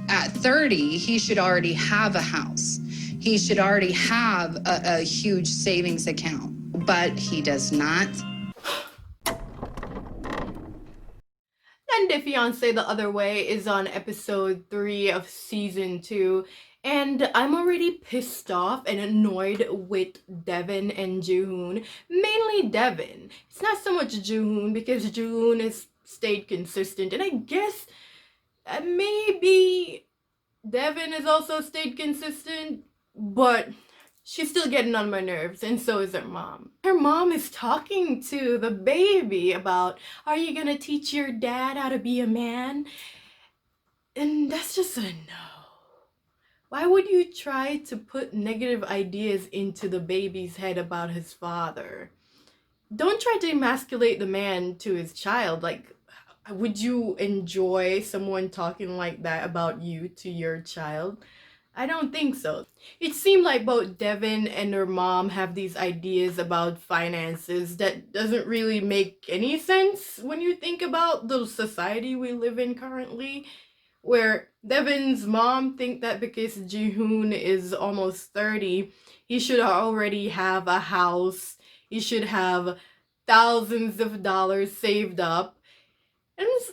At 30, he should already have a house. He should already have a huge savings account, but he does not. And The Fiance The Other Way is on episode 3 of season 2. And I'm already pissed off and annoyed with Devin and Jihoon. Mainly Devin. It's not so much Jihoon because Jihoon has stayed consistent. And I guess maybe Devin has also stayed consistent. But she's still getting on my nerves, and so is her mom. Her mom is talking to the baby about, are you gonna teach your dad how to be a man? And that's just a no. Why would you try to put negative ideas into the baby's head about his father? Don't try to emasculate the man to his child. Like, would you enjoy someone talking like that about you to your child? I don't think so. It seemed like both Devin and her mom have these ideas about finances that doesn't really make any sense when you think about the society we live in currently, where Devin's mom think that because Jihoon is almost 30, he should already have a house, he should have thousands of dollars saved up. And it's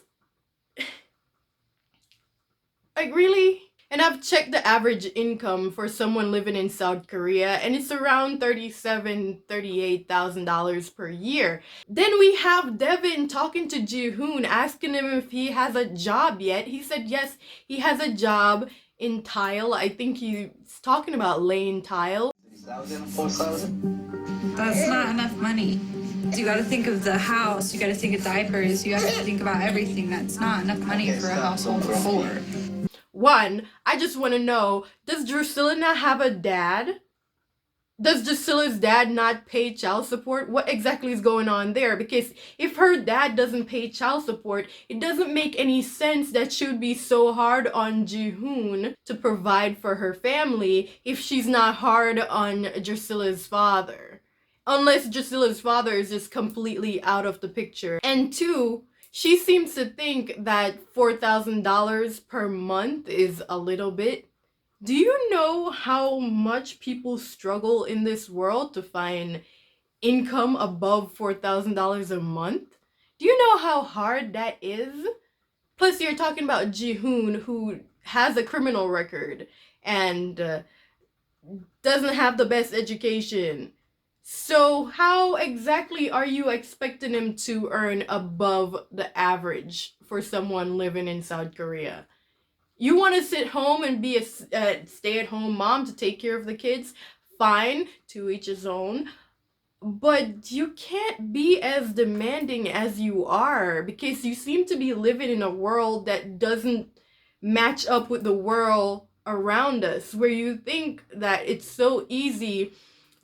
like, really? And I've checked the average income for someone living in South Korea, and it's around $38,000 per year. Then we have Devin talking to Jihoon, asking him if he has a job yet. He said yes, he has a job in tile. I think he's talking about laying tile. 3,000, 4,000. That's not enough money. You gotta think of the house, you gotta think of diapers, you have to think about everything. That's not enough money for a household of 4. One, I just want to know, does Drusilla not have a dad? Does Drusilla's dad not pay child support? What exactly is going on there? Because if her dad doesn't pay child support, it doesn't make any sense that she would be so hard on Jihoon to provide for her family if she's not hard on Drusilla's father. Unless Drusilla's father is just completely out of the picture. And 2, she seems to think that $4,000 per month is a little bit. Do you know how much people struggle in this world to find income above $4,000 a month? Do you know how hard that is? Plus, you're talking about Jihoon, who has a criminal record and doesn't have the best education. So how exactly are you expecting him to earn above the average for someone living in South Korea? You want to sit home and be a stay-at-home mom to take care of the kids? Fine, to each his own. But you can't be as demanding as you are, because you seem to be living in a world that doesn't match up with the world around us, where you think that it's so easy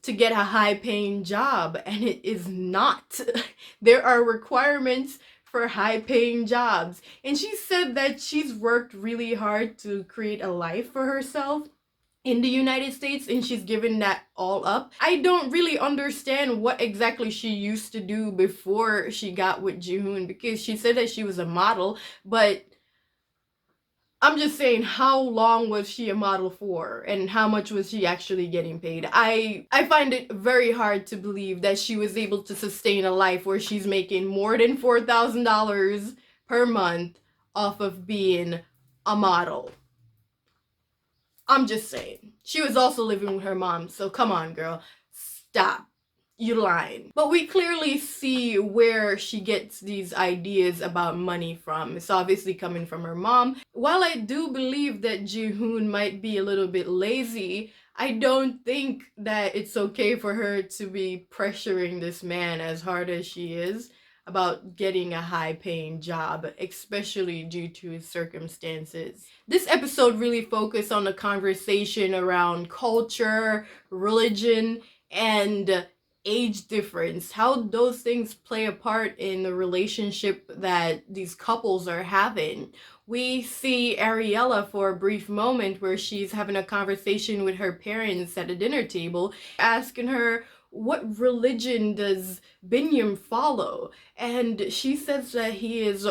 to get a high-paying job, and it is not. There are requirements for high-paying jobs. And she said that she's worked really hard to create a life for herself in the United States, and she's given that all up. I don't really understand what exactly she used to do before she got with Jihoon, because she said that she was a model, but I'm just saying, how long was she a model for, and how much was she actually getting paid? I find it very hard to believe that she was able to sustain a life where she's making more than $4,000 per month off of being a model. I'm just saying. She was also living with her mom, so come on, girl. Stop. You lying. But we clearly see where she gets these ideas about money from. It's obviously coming from her mom. While I do believe that Jihoon might be a little bit lazy, I don't think that it's okay for her to be pressuring this man as hard as she is about getting a high-paying job, especially due to his circumstances. This episode really focused on the conversation around culture, religion, and age difference, how those things play a part in the relationship that these couples are having. We see Ariella for a brief moment where she's having a conversation with her parents at a dinner table, asking her, what religion does Binyam follow? And she says that he is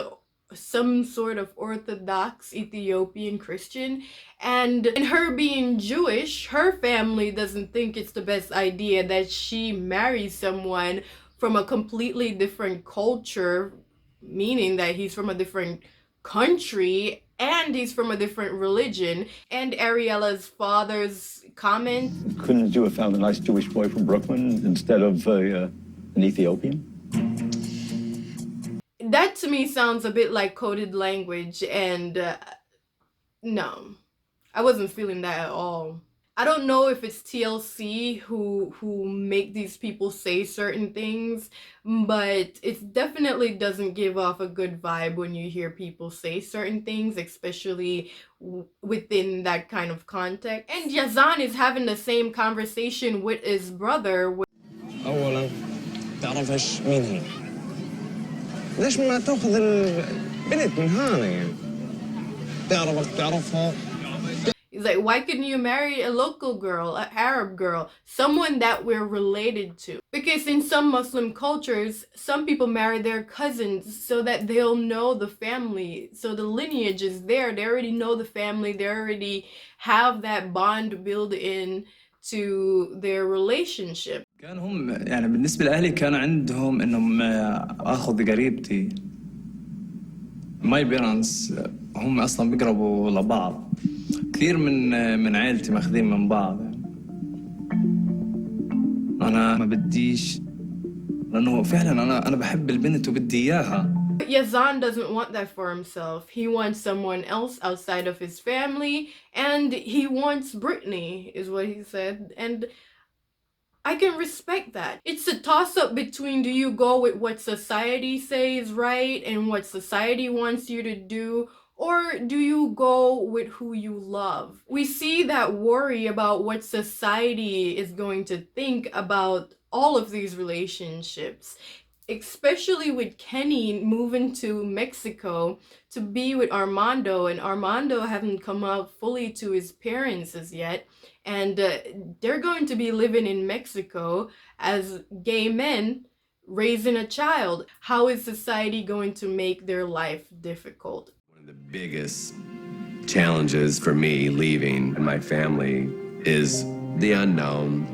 some sort of Orthodox Ethiopian Christian, and her being Jewish, her family doesn't think it's the best idea that she marries someone from a completely different culture, meaning that he's from a different country and he's from a different religion. And Ariella's father's comment, couldn't you have found a nice Jewish boy from Brooklyn instead of an Ethiopian? that to me sounds a bit like coded language, and no, I wasn't feeling that at all. I don't know if it's TLC who make these people say certain things, but it definitely doesn't give off a good vibe when you hear people say certain things, especially within that kind of context. And Yazan is having the same conversation with his brother. أولاً تعرفش مين هي؟ ليش ما تاخذ البنت من هنا يعني؟ تعرفها. He's like, why couldn't you marry a local girl, an Arab girl, someone that we're related to? Because in some Muslim cultures, some people marry their cousins so that they'll know the family. So the lineage is there. They already know the family. They already have that bond built in to their relationship. كان هم يعني بالنسبة لأهلي كان عندهم إنهم آخذ قريبتي. My parents هم أصلاً بيقربوا لبعض. كثير من عائلتي ماخذين من بعض. أنا ما بديش لأنه فعلاً أنا بحب البنت وبدي إياها. But Yazan doesn't want that for himself. He wants someone else outside of his family, and he wants Brittany, is what he said. And I can respect that. It's a toss-up between, do you go with what society says right and what society wants you to do, or do you go with who you love? We see that worry about what society is going to think about all of these relationships, especially with Kenny moving to Mexico to be with Armando, and Armando hasn't come out fully to his parents as yet, and they're going to be living in Mexico as gay men raising a child. How is society going to make their life difficult? One of the biggest challenges for me leaving my family is the unknown.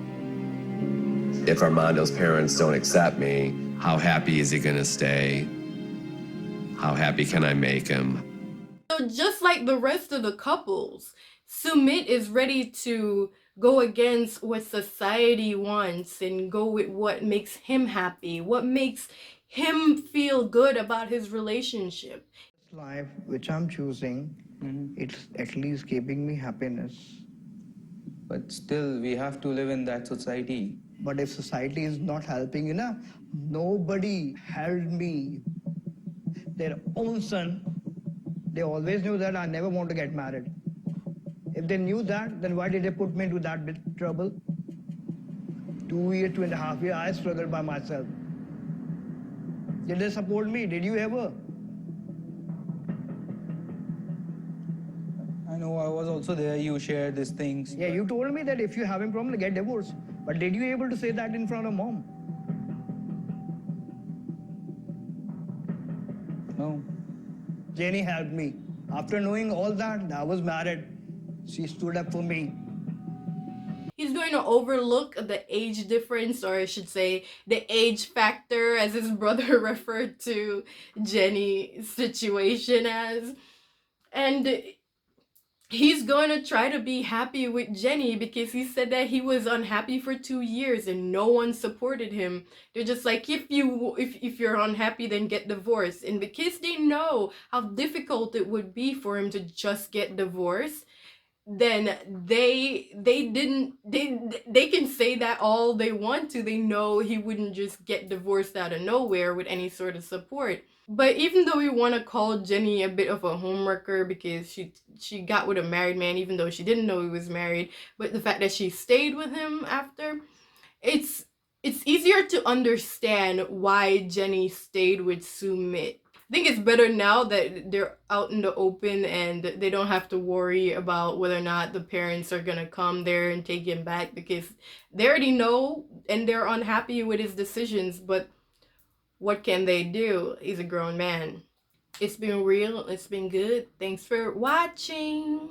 If Armando's parents don't accept me, how happy is he gonna stay? How happy can I make him? So just like the rest of the couples, Sumit is ready to go against what society wants and go with what makes him happy, what makes him feel good about his relationship. Life which I'm choosing, it's at least giving me happiness. But still, we have to live in that society. But if society is not helping, nobody helped me. Their own son, they always knew that I never want to get married. If they knew that, then why did they put me into that bit trouble? 2 years, 2.5 years, I struggled by myself. Did they support me? Did you ever? I know I was also there, you shared these things. Yeah, you told me that if you're having problem, get divorced. But did you able to say that in front of mom? No. Jenny helped me. After knowing all that, I was married. She stood up for me. He's going to overlook the age difference, or I should say the age factor, as his brother referred to Jenny's situation as. And he's going to try to be happy with Jenny because he said that he was unhappy for 2 years and no one supported him. They're just like, if you're unhappy, then get divorced. And because they know how difficult it would be for him to just get divorced, then they can say that all they want to. They know he wouldn't just get divorced out of nowhere with any sort of support. But even though we want to call Jenny a bit of a homewrecker because she got with a married man even though she didn't know he was married, but the fact that she stayed with him after, it's easier to understand why Jenny stayed with Sumit. I think it's better now that they're out in the open and they don't have to worry about whether or not the parents are gonna come there and take him back, because they already know and they're unhappy with his decisions. But what can they do? He's a grown man. It's been real. It's been good. Thanks for watching.